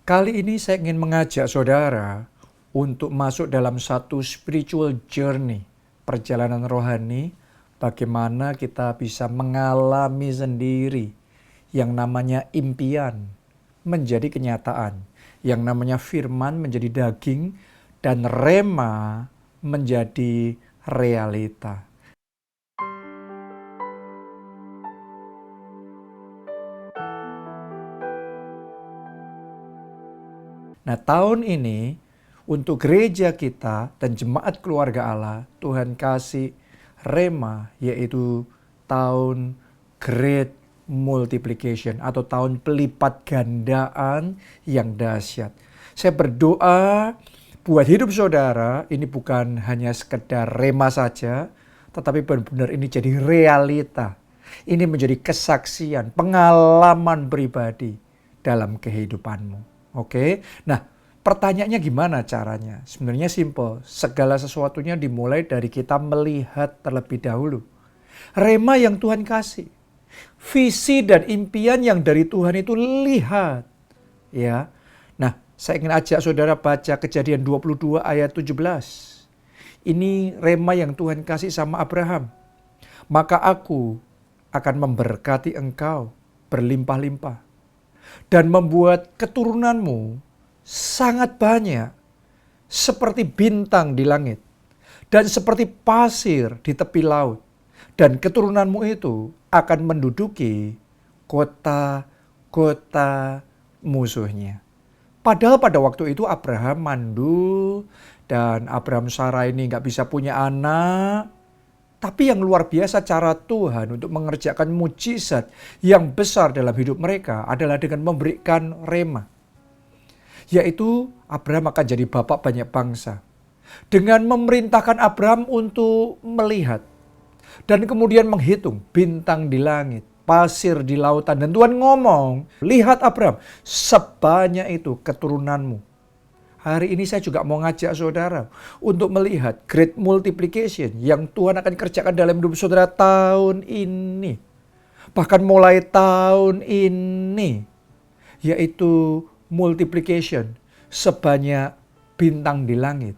Kali ini saya ingin mengajak saudara untuk masuk dalam satu spiritual journey, perjalanan rohani, bagaimana kita bisa mengalami sendiri yang namanya impian menjadi kenyataan, yang namanya firman menjadi daging, dan rema menjadi realita. Nah, tahun ini untuk gereja kita dan jemaat keluarga Allah, Tuhan kasih rema, yaitu tahun Great Multiplication atau tahun pelipat gandaan yang dahsyat. Saya berdoa buat hidup saudara, ini bukan hanya sekedar rema saja, tetapi benar-benar ini jadi realita. Ini menjadi kesaksian, pengalaman pribadi dalam kehidupanmu. Oke, nah pertanyaannya gimana caranya? Sebenarnya simple, segala sesuatunya dimulai dari kita melihat terlebih dahulu. Rema yang Tuhan kasih, visi dan impian yang dari Tuhan itu lihat. Ya, nah saya ingin ajak saudara baca Kejadian 22 ayat 17. Ini rema yang Tuhan kasih sama Abraham. Maka aku akan memberkati engkau berlimpah-limpah dan membuat keturunanmu sangat banyak seperti bintang di langit dan seperti pasir di tepi laut, dan keturunanmu itu akan menduduki kota-kota musuhnya. Padahal pada waktu itu Abraham mandul dan Abraham Sarah ini gak bisa punya anak. Tapi yang luar biasa cara Tuhan untuk mengerjakan mujizat yang besar dalam hidup mereka adalah dengan memberikan rema. Yaitu Abraham akan jadi bapak banyak bangsa. Dengan memerintahkan Abraham untuk melihat. Dan kemudian menghitung bintang di langit, pasir di lautan. Dan Tuhan ngomong, lihat Abraham, sebanyak itu keturunanmu. Hari ini saya juga mau ngajak saudara untuk melihat great multiplication yang Tuhan akan kerjakan dalam hidup saudara tahun ini. Bahkan mulai tahun ini, yaitu multiplication sebanyak bintang di langit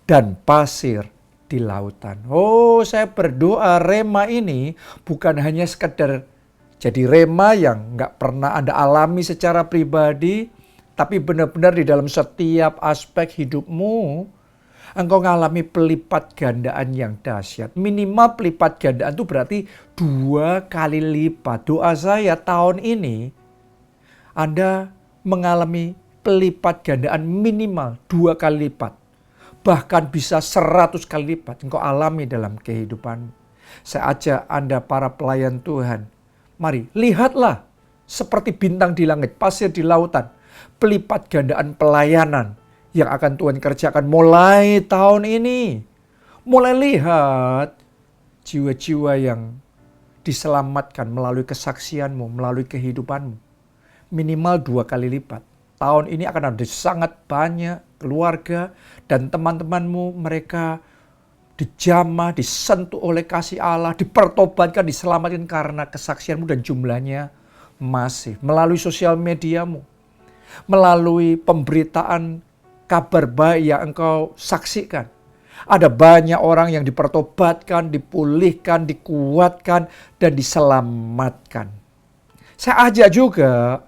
dan pasir di lautan. Oh, saya berdoa rema ini bukan hanya sekedar jadi rema yang nggak pernah Anda alami secara pribadi, tapi benar-benar di dalam setiap aspek hidupmu, engkau mengalami pelipat gandaan yang dahsyat. Minimal pelipat gandaan itu berarti 2 kali lipat. Doa saya tahun ini, Anda mengalami pelipat gandaan minimal 2 kali lipat. Bahkan bisa 100 kali lipat engkau alami dalam kehidupanmu. Saya ajak Anda para pelayan Tuhan, mari lihatlah seperti bintang di langit, pasir di lautan. Pelipat gandaan pelayanan yang akan Tuhan kerjakan mulai tahun ini. Mulai lihat jiwa-jiwa yang diselamatkan melalui kesaksianmu, melalui kehidupanmu. Minimal 2 kali lipat. Tahun ini akan ada sangat banyak keluarga dan teman-temanmu, mereka dijamah, disentuh oleh kasih Allah, dipertobatkan, diselamatkan karena kesaksianmu, dan jumlahnya masif. Melalui sosial mediamu, melalui pemberitaan kabar baik yang engkau saksikan. Ada banyak orang yang dipertobatkan, dipulihkan, dikuatkan, dan diselamatkan. Saya ajak juga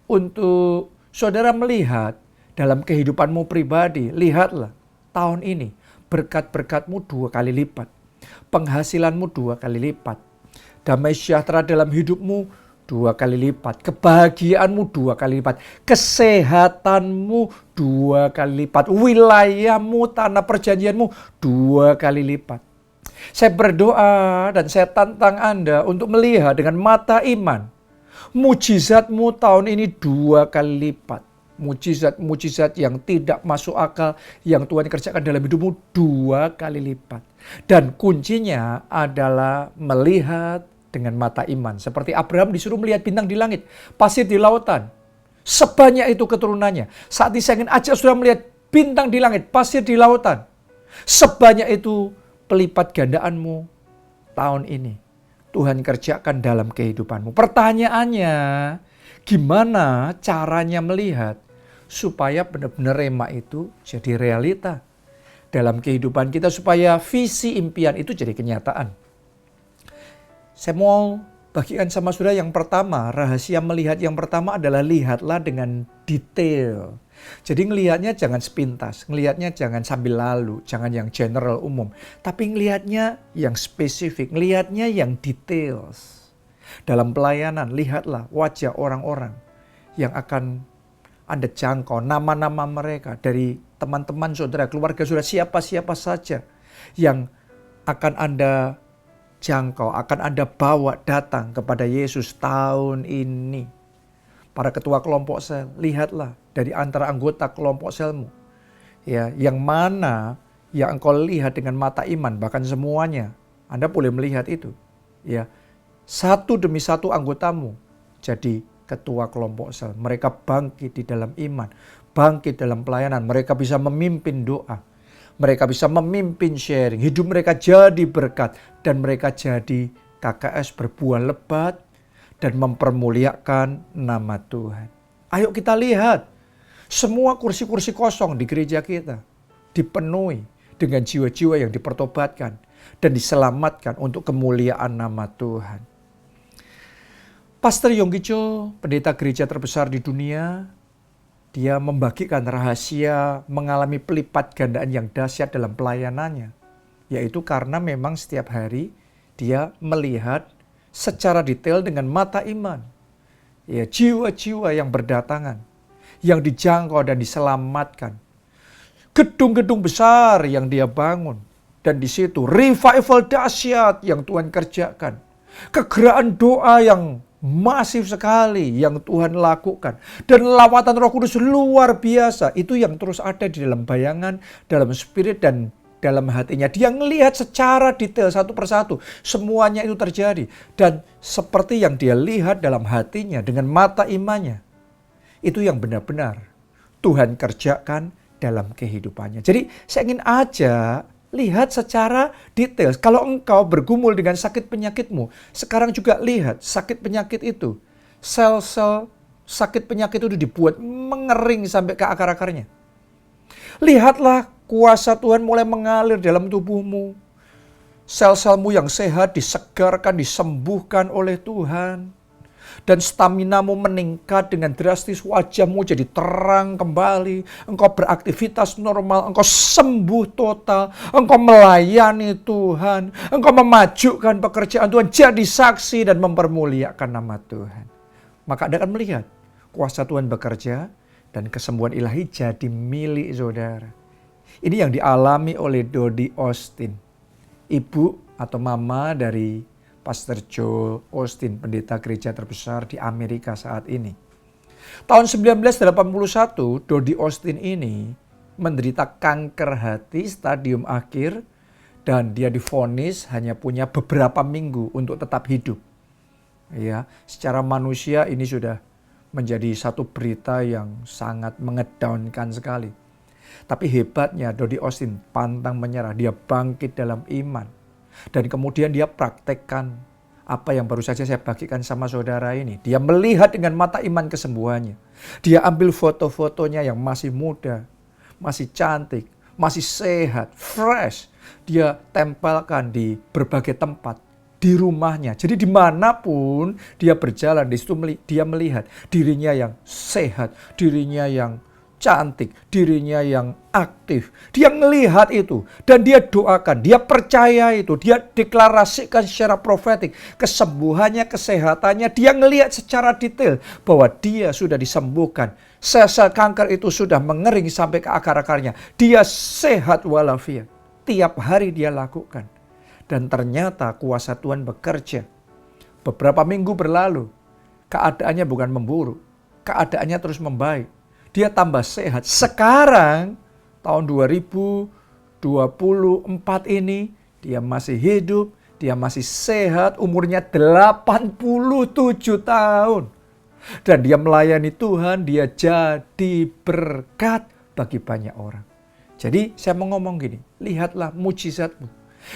untuk saudara melihat dalam kehidupanmu pribadi. Lihatlah tahun ini berkat-berkatmu 2 kali lipat. Penghasilanmu 2 kali lipat. Damai sejahtera dalam hidupmu 2 kali lipat, kebahagiaanmu 2 kali lipat, kesehatanmu 2 kali lipat, wilayahmu, tanah perjanjianmu 2 kali lipat. Saya berdoa dan saya tantang Anda untuk melihat dengan mata iman, mujizatmu tahun ini 2 kali lipat. Mujizat-mujizat yang tidak masuk akal yang Tuhan kerjakan dalam hidupmu 2 kali lipat. Dan kuncinya adalah melihat dengan mata iman. Seperti Abraham disuruh melihat bintang di langit, pasir di lautan. Sebanyak itu keturunannya. Saat ini saya ingin ajak saudara melihat bintang di langit, pasir di lautan. Sebanyak itu pelipat gandaanmu tahun ini. Tuhan kerjakan dalam kehidupanmu. Pertanyaannya, gimana caranya melihat supaya benar-benar rema itu jadi realita dalam kehidupan kita, supaya visi impian itu jadi kenyataan. Saya mau bagikan sama saudara yang pertama, rahasia melihat yang pertama adalah lihatlah dengan detail. Jadi ngelihatnya jangan sepintas, ngelihatnya jangan sambil lalu, jangan yang general umum, tapi ngelihatnya yang spesifik, ngelihatnya yang details. Dalam pelayanan, lihatlah wajah orang-orang yang akan Anda jangkau, nama-nama mereka dari teman-teman saudara, keluarga saudara, siapa-siapa saja yang akan Anda jangkau, akan Anda bawa datang kepada Yesus tahun ini. Para ketua kelompok sel, lihatlah dari antara anggota kelompok selmu, ya, yang mana yang engkau lihat dengan mata iman, bahkan semuanya, Anda boleh melihat itu, ya, satu demi satu anggotamu jadi ketua kelompok sel. Mereka bangkit di dalam iman, bangkit dalam pelayanan, mereka bisa memimpin doa, mereka bisa memimpin sharing, hidup mereka jadi berkat, dan mereka jadi KKS berbuah lebat dan mempermuliakan nama Tuhan. Ayo kita lihat, semua kursi-kursi kosong di gereja kita dipenuhi dengan jiwa-jiwa yang dipertobatkan dan diselamatkan untuk kemuliaan nama Tuhan. Pastor Yonggi Cho, pendeta gereja terbesar di dunia, dia membagikan rahasia mengalami pelipat gandaan yang dahsyat dalam pelayanannya. Yaitu karena memang setiap hari dia melihat secara detail dengan mata iman. Ya, jiwa-jiwa yang berdatangan, yang dijangkau dan diselamatkan. Gedung-gedung besar yang dia bangun. Dan di situ revival dahsyat yang Tuhan kerjakan. Kegeraan doa yang masif sekali yang Tuhan lakukan. Dan lawatan Roh Kudus luar biasa. Itu yang terus ada di dalam bayangan, dalam spirit, dan dalam hatinya. Dia ngelihat secara detail satu persatu. Semuanya itu terjadi. Dan seperti yang dia lihat dalam hatinya dengan mata imannya. Itu yang benar-benar Tuhan kerjakan dalam kehidupannya. Jadi saya ingin ajak lihat secara detail. Kalau engkau bergumul dengan sakit penyakitmu, sekarang juga lihat sakit penyakit itu. Sel-sel sakit penyakit itu dibuat mengering sampai ke akar-akarnya. Lihatlah kuasa Tuhan mulai mengalir dalam tubuhmu. Sel-selmu yang sehat disegarkan, disembuhkan oleh Tuhan. Dan staminamu meningkat dengan drastis, wajahmu jadi terang kembali. Engkau beraktivitas normal, engkau sembuh total. Engkau melayani Tuhan, engkau memajukan pekerjaan Tuhan, jadi saksi dan mempermuliakan nama Tuhan. Maka Anda akan melihat kuasa Tuhan bekerja dan kesembuhan ilahi jadi milik saudara. Ini yang dialami oleh Dodi Austin, ibu atau mama dari Pastor Joel Austin, pendeta gereja terbesar di Amerika saat ini. Tahun 1981, Dodi Austin ini menderita kanker hati stadium akhir dan dia divonis hanya punya beberapa minggu untuk tetap hidup. Ya, secara manusia ini sudah menjadi satu berita yang sangat mengedownkan sekali. Tapi hebatnya Dodi Austin pantang menyerah, dia bangkit dalam iman. Dan kemudian dia praktekkan apa yang baru saja saya bagikan sama saudara ini. Dia melihat dengan mata iman kesembuhannya. Dia ambil foto-fotonya yang masih muda, masih cantik, masih sehat, fresh. Dia tempelkan di berbagai tempat, di rumahnya. Jadi dimanapun dia berjalan, di situ dia melihat dirinya yang sehat, dirinya yang cantik, dirinya yang aktif. Dia melihat itu dan dia doakan, dia percaya itu, dia deklarasikan secara profetik kesembuhannya, kesehatannya. Dia ngelihat secara detail bahwa dia sudah disembuhkan. Sel-sel kanker itu sudah mengering sampai ke akar-akarnya. Dia sehat walafiat. Tiap hari dia lakukan. Dan ternyata kuasa Tuhan bekerja. Beberapa minggu berlalu, keadaannya bukan memburuk, keadaannya terus membaik. Dia tambah sehat. Sekarang tahun 2024 ini dia masih hidup, dia masih sehat, umurnya 87 tahun. Dan dia melayani Tuhan, dia jadi berkat bagi banyak orang. Jadi saya mau ngomong gini, lihatlah mujizatmu,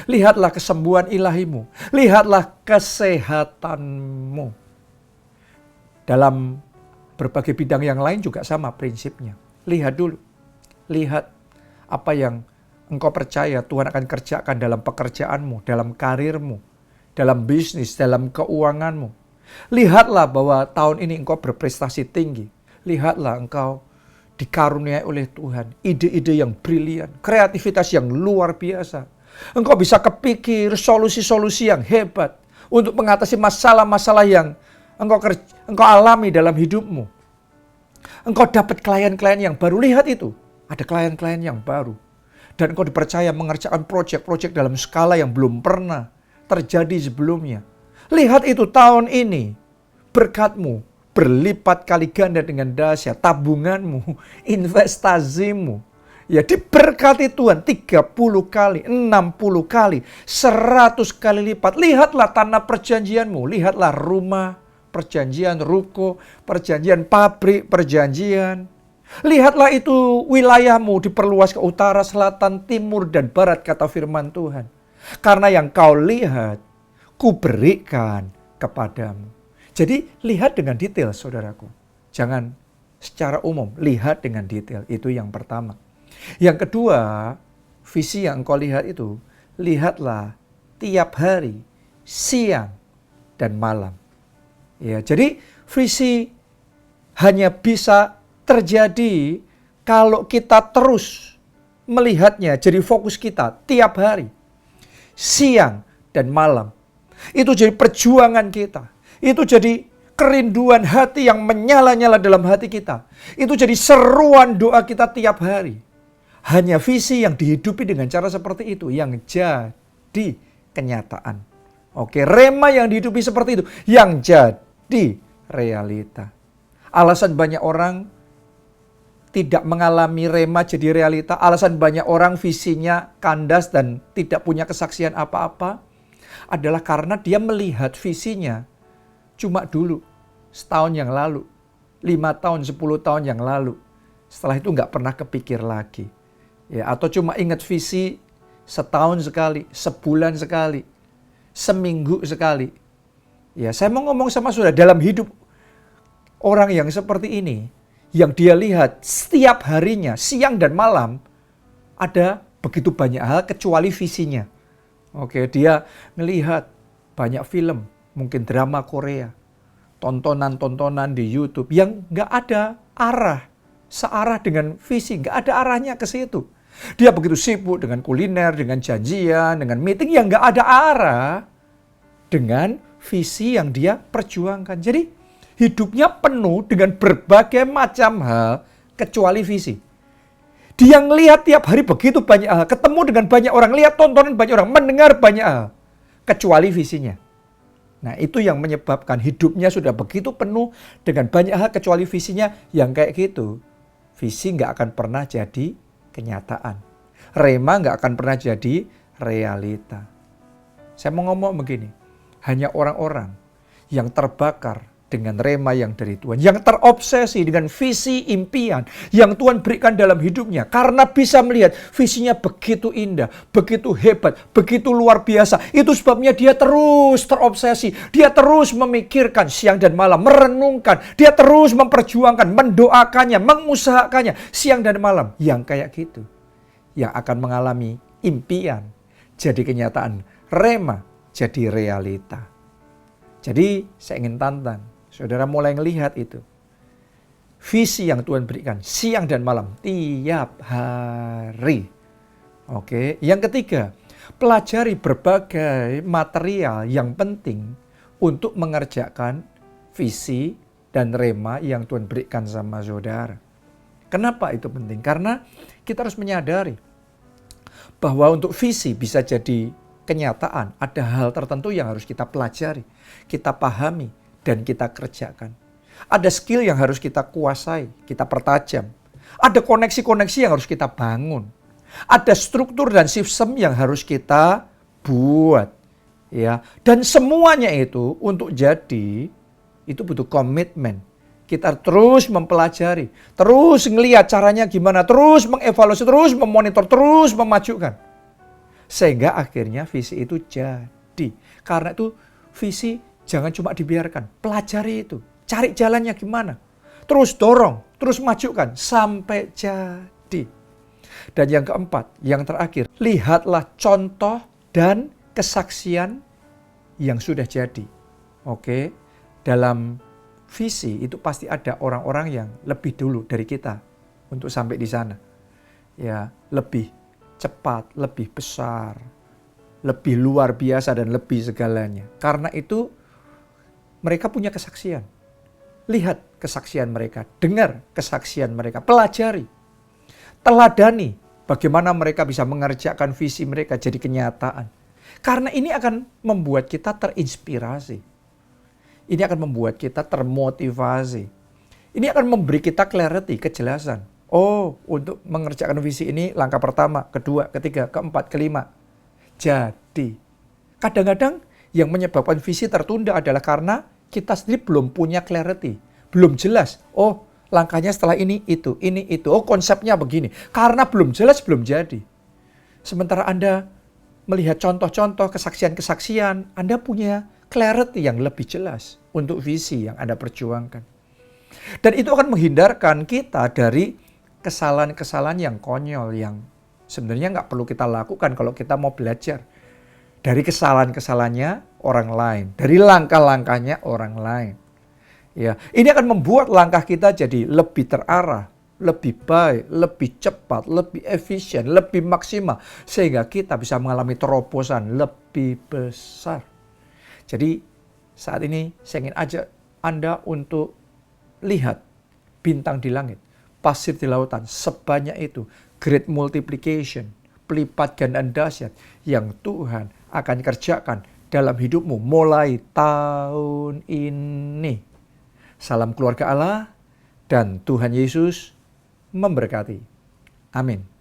lihatlah kesembuhan ilahimu, lihatlah kesehatanmu. Dalam berbagai bidang yang lain juga sama prinsipnya. Lihat dulu. Lihat apa yang engkau percaya Tuhan akan kerjakan dalam pekerjaanmu, dalam karirmu, dalam bisnis, dalam keuanganmu. Lihatlah bahwa tahun ini engkau berprestasi tinggi. Lihatlah engkau dikaruniai oleh Tuhan. Ide-ide yang brilian, kreativitas yang luar biasa. Engkau bisa kepikir solusi-solusi yang hebat untuk mengatasi masalah-masalah yang engkau alami dalam hidupmu. Engkau dapat klien-klien yang baru. Lihat itu. Ada klien-klien yang baru. Dan engkau dipercaya mengerjakan proyek-proyek dalam skala yang belum pernah terjadi sebelumnya. Lihat itu tahun ini. Berkatmu berlipat kali ganda dengan dahsyat. Tabunganmu, investasimu. Ya diberkati Tuhan 30 kali, 60 kali, 100 kali lipat. Lihatlah tanah perjanjianmu. Lihatlah rumah perjanjian, ruko, perjanjian pabrik, perjanjian. Lihatlah itu wilayahmu diperluas ke utara, selatan, timur, dan barat, kata firman Tuhan. Karena yang kau lihat, kuberikan kepadamu. Jadi lihat dengan detail, saudaraku. Jangan secara umum, lihat dengan detail. Itu yang pertama. Yang kedua, visi yang engkau lihat itu, lihatlah tiap hari, siang, dan malam. Ya, jadi visi hanya bisa terjadi kalau kita terus melihatnya, jadi fokus kita tiap hari, siang dan malam. Itu jadi perjuangan kita. Itu jadi kerinduan hati yang menyala-nyala dalam hati kita. Itu jadi seruan doa kita tiap hari. Hanya visi yang dihidupi dengan cara seperti itu yang jadi kenyataan. Oke, rema yang dihidupi seperti itu yang jadi realita. Alasan banyak orang tidak mengalami rema jadi realita, alasan banyak orang visinya kandas dan tidak punya kesaksian apa-apa, adalah karena dia melihat visinya cuma dulu, setahun yang lalu, 5 tahun, 10 tahun yang lalu. Setelah itu nggak pernah kepikir lagi. Ya, atau cuma ingat visi setahun sekali, sebulan sekali, seminggu sekali. Ya, saya mau ngomong sama saudara, dalam hidup orang yang seperti ini, yang dia lihat setiap harinya, siang dan malam, ada begitu banyak hal kecuali visinya. Oke, dia melihat banyak film, mungkin drama Korea, tontonan-tontonan di YouTube yang nggak ada arah, searah dengan visi, nggak ada arahnya ke situ. Dia begitu sibuk dengan kuliner, dengan janjian, dengan meeting yang nggak ada arah dengan visi yang dia perjuangkan. Jadi hidupnya penuh dengan berbagai macam hal kecuali visi. Dia ngelihat tiap hari begitu banyak hal, ketemu dengan banyak orang, lihat tontonan banyak orang, mendengar banyak hal, kecuali visinya. Nah, itu yang menyebabkan hidupnya sudah begitu penuh dengan banyak hal kecuali visinya. Yang kayak gitu, visi nggak akan pernah jadi kenyataan. Rema nggak akan pernah jadi realita. Saya mau ngomong begini, hanya orang-orang yang terbakar dengan rema yang dari Tuhan, yang terobsesi dengan visi impian yang Tuhan berikan dalam hidupnya, karena bisa melihat visinya begitu indah, begitu hebat, begitu luar biasa. Itu sebabnya dia terus terobsesi, dia terus memikirkan siang dan malam, merenungkan, dia terus memperjuangkan, mendoakannya, mengusahakannya siang dan malam. Yang kayak gitu, yang akan mengalami impian jadi kenyataan, rema jadi realita. Jadi saya ingin tantang saudara mulai melihat itu. Visi yang Tuhan berikan siang dan malam tiap hari. Oke, yang ketiga, pelajari berbagai material yang penting untuk mengerjakan visi dan rema yang Tuhan berikan sama saudara. Kenapa itu penting? Karena kita harus menyadari bahwa untuk visi bisa jadi kenyataan, ada hal tertentu yang harus kita pelajari, kita pahami, dan kita kerjakan. Ada skill yang harus kita kuasai, kita pertajam. Ada koneksi-koneksi yang harus kita bangun. Ada struktur dan sistem yang harus kita buat. Ya, dan semuanya itu untuk jadi, itu butuh komitmen. Kita terus mempelajari, terus ngelihat caranya gimana, terus mengevaluasi, terus memonitor, terus memajukan. Sehingga akhirnya visi itu jadi. Karena itu visi jangan cuma dibiarkan, pelajari itu, cari jalannya gimana. Terus dorong, terus majukan sampai jadi. Dan yang keempat, yang terakhir, lihatlah contoh dan kesaksian yang sudah jadi. Oke, dalam visi itu pasti ada orang-orang yang lebih dulu dari kita untuk sampai di sana. Ya, lebih cepat, lebih besar, lebih luar biasa dan lebih segalanya. Karena itu mereka punya kesaksian. Lihat kesaksian mereka, dengar kesaksian mereka, pelajari, teladani bagaimana mereka bisa mengerjakan visi mereka jadi kenyataan. Karena ini akan membuat kita terinspirasi. Ini akan membuat kita termotivasi. Ini akan memberi kita clarity, kejelasan. Oh, untuk mengerjakan visi ini langkah pertama, kedua, ketiga, keempat, kelima. Jadi, kadang-kadang yang menyebabkan visi tertunda adalah karena kita sendiri belum punya clarity. Belum jelas. Oh, langkahnya setelah ini, itu. Oh, konsepnya begini. Karena belum jelas, belum jadi. Sementara Anda melihat contoh-contoh, kesaksian-kesaksian, Anda punya clarity yang lebih jelas untuk visi yang Anda perjuangkan. Dan itu akan menghindarkan kita dari kesalahan-kesalahan yang konyol, yang sebenarnya nggak perlu kita lakukan kalau kita mau belajar dari kesalahan-kesalahannya orang lain, dari langkah-langkahnya orang lain. Ya, ini akan membuat langkah kita jadi lebih terarah, lebih baik, lebih cepat, lebih efisien, lebih maksimal, sehingga kita bisa mengalami terobosan lebih besar. Jadi saat ini saya ingin ajak Anda untuk lihat bintang di langit, pasir di lautan, sebanyak itu, great multiplication, pelipat gandaan dahsyat yang Tuhan akan kerjakan dalam hidupmu mulai tahun ini. Salam keluarga Allah dan Tuhan Yesus memberkati. Amin.